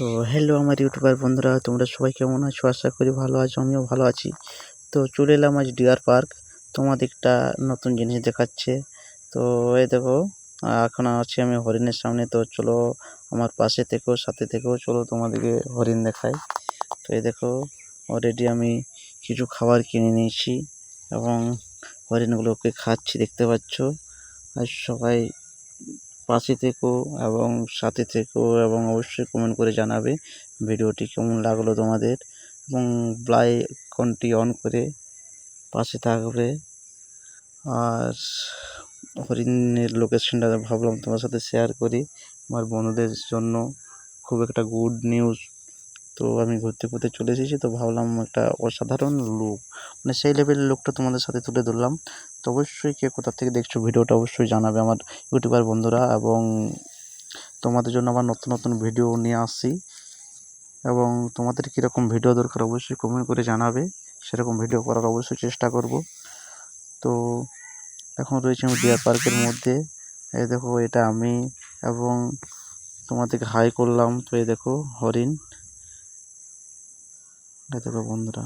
তো হ্যালো আমার ইউটিউবার বন্ধুরা, তোমরা সবাই কেমন আছো? আশা করি ভালো আছো, আমিও ভালো আছি। তো চলে এলাম আজ ডিয়ার পার্ক। তোমাদের একটা নতুন জিনিস দেখাচ্ছে। তো এই দেখো, এখন আছি আমি হরিণের সামনে। তো চলো আমার পাশে থেকো, সাথে থেকো, চলো তোমাদেরকে হরিণ দেখাই। তো এই দেখো, অলরেডি আমি কিছু খাবার কিনে নিয়েছি এবং হরিণগুলোকে খাচ্ছি, দেখতে পাচ্ছ। আর সবাই পাশে থেকো এবং সাথে থেকো এবং অবশ্যই কমেন্ট করে জানাবে ভিডিওটি কেমন লাগলো তোমাদের, এবং আইকনটি অন করে পাশে থাকবে। আর হরিণের লোকেশনটা ভাবলাম তোমার সাথে শেয়ার করি, আমার বন্ধুদের জন্য খুব একটা গুড নিউজ। তো আমি ঘুরতে ঘুরতে চলে এসেছি, তো ভাবলাম একটা অসাধারণ লুক, মানে সেই লেভেলের লুকটা তোমাদের সাথে তুলে ধরলাম। তো অবশ্যই কে কোথা থেকে দেখছো ভিডিওটা অবশ্যই জানাবে আমার ইউটিউবার বন্ধুরা, এবং তোমাদের জন্য আবার নতুন নতুন ভিডিও নিয়ে আসছি, এবং তোমাদের কীরকম ভিডিও দরকার অবশ্যই কমেন্ট করে জানাবে, সেরকম ভিডিও করার অবশ্যই চেষ্টা করব। তো এখন রয়েছে আমি ডিয়ার পার্কের মধ্যে। এই দেখো, এটা আমি, এবং তোমাদেরকে হাই করলাম। তো এই দেখো হরিণ, এই দেখো বন্ধুরা,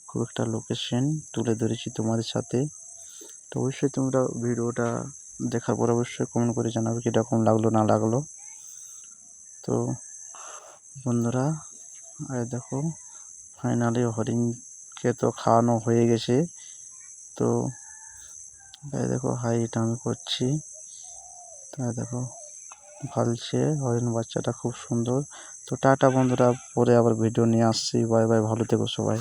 খুব একটা লোকেশন তুলে ধরেছি তোমাদের সাথে। তো অবশ্যই তোমরা ভিডিওটা দেখার পর অবশ্যই কমেন্ট করে জানাবে কীরকম লাগলো না লাগলো। তো বন্ধুরা, এই দেখো ফাইনালি হরিণকে তো খাওয়ানো হয়ে গেছে। তো এই দেখো হাইট আমি করছি, তো দেখো ভালছে হরিণ বাচ্চাটা, খুব সুন্দর। তো টাটা বন্ধুরা, পরে আবার ভিডিও নিয়ে আসছি। বাই বাই, ভালো থেকো সবাই।